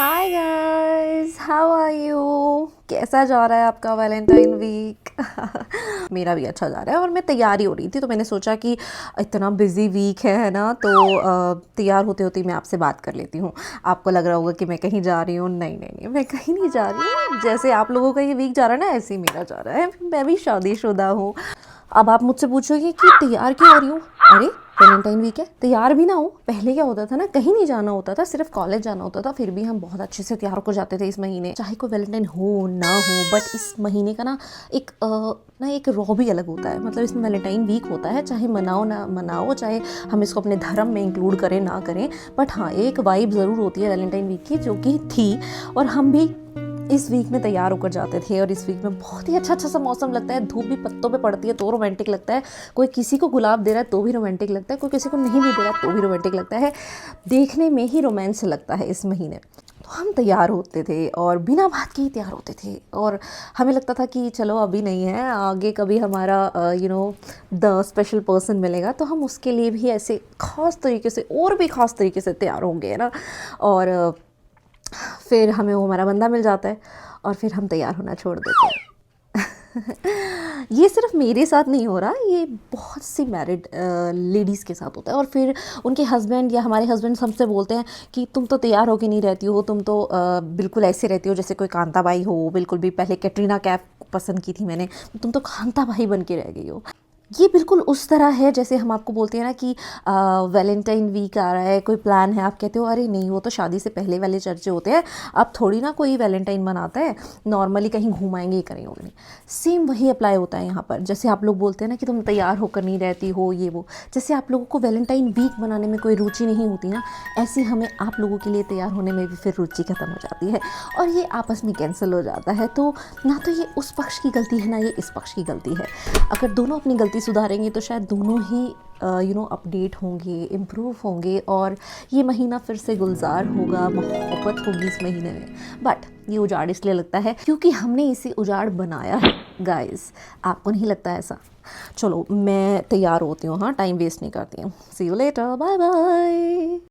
Hi guys, how are you? कैसा जा रहा है आपका वैलेंटाइन वीक? मेरा भी अच्छा जा रहा है और मैं तैयारी हो रही थी तो मैंने सोचा कि इतना बिजी वीक है ना, तो तैयार होते होते मैं आपसे बात कर लेती हूँ। आपको लग रहा होगा कि मैं कहीं जा रही हूँ। नहीं नहीं नहीं, मैं कहीं नहीं जा रही हूँ। जैसे आप लोगों का ये वीक जा रहा है ना, ऐसे ही मेरा जा रहा है। मैं भी शादीशुदा हूँ। अब आप मुझसे पूछोगे कि तैयार क्यों हो रही हूँ? अरे वैलेंटाइन वीक है, तैयार भी ना हो। पहले क्या होता था ना, कहीं नहीं जाना होता था, सिर्फ कॉलेज जाना होता था, फिर भी हम बहुत अच्छे से तैयार हो जाते थे इस महीने, चाहे कोई वैलेंटाइन हो ना हो। बट इस महीने का ना एक रॉ भी अलग होता है। मतलब इसमें वैलेंटाइन वीक होता है, चाहे मनाओ ना मनाओ, चाहे हम इसको अपने धर्म में इंक्लूड करें ना करें, बट हाँ, एक वाइब ज़रूर होती है वैलेंटाइन वीक की, जो कि थी। और हम भी इस वीक में तैयार होकर जाते थे। और इस वीक में बहुत ही अच्छा सा मौसम लगता है। धूप भी पत्तों पे पड़ती है तो रोमांटिक लगता है। कोई किसी को गुलाब दे रहा है तो भी रोमांटिक लगता है, कोई किसी को नहीं भी दे रहा तो भी रोमांटिक लगता है। देखने में ही रोमांस लगता है इस महीने। तो हम तैयार होते थे और बिना बात के ही तैयार होते थे। और हमें लगता था कि चलो अभी नहीं है, आगे कभी हमारा द स्पेशल पर्सन मिलेगा तो हम उसके लिए भी ऐसे ख़ास तरीके से और भी ख़ास तरीके से तैयार होंगे, है ना। और फिर हमें वो हमारा बंदा मिल जाता है और फिर हम तैयार होना छोड़ देते हैं। ये सिर्फ मेरे साथ नहीं हो रहा, ये बहुत सी मैरिड लेडीज़ के साथ होता है। और फिर उनके हस्बैंड या हमारे हस्बैंड हमसे बोलते हैं कि तुम तो तैयार होके नहीं रहती हो, तुम तो बिल्कुल ऐसे रहती हो जैसे कोई कांताबाई हो। बिल्कुल भी, पहले कैटरीना कैफ पसंद की थी मैंने, तुम तो कांताबाई बन के रह गई हो। ये बिल्कुल उस तरह है जैसे हम आपको बोलते हैं ना कि वैलेंटाइन वीक आ रहा है, कोई प्लान है, आप कहते हो अरे नहीं, वो तो शादी से पहले वाले चर्चे होते हैं, अब थोड़ी ना कोई वैलेंटाइन मनाता है, नॉर्मली कहीं घुमाएंगे ही करेंगे नहीं। सेम वही अप्लाई होता है यहाँ पर। जैसे आप लोग बोलते हैं ना कि तुम तैयार होकर नहीं रहती हो, ये वो, जैसे आप लोगों को वैलेंटाइन वीक मनाने में कोई रुचि नहीं होती ना, ऐसे हमें आप लोगों के लिए तैयार होने में भी फिर रुचि खत्म हो जाती है और ये आपस में कैंसिल हो जाता है। तो ना तो ये उस पक्ष की गलती है, ना ये इस पक्ष की गलती है। अगर दोनों अपनी गलती सुधारेंगे तो शायद दोनों ही अपडेट होंगे, इम्प्रूव होंगे और ये महीना फिर से गुलजार होगा, मोहब्बत होगी इस महीने में। बट ये उजाड़ इसलिए लगता है क्योंकि हमने इसे उजाड़ बनाया है गाइस। आपको नहीं लगता ऐसा? चलो मैं तैयार होती हूँ, हाँ, टाइम वेस्ट नहीं करती हूँ। सी यू लेटर, बाय बाय।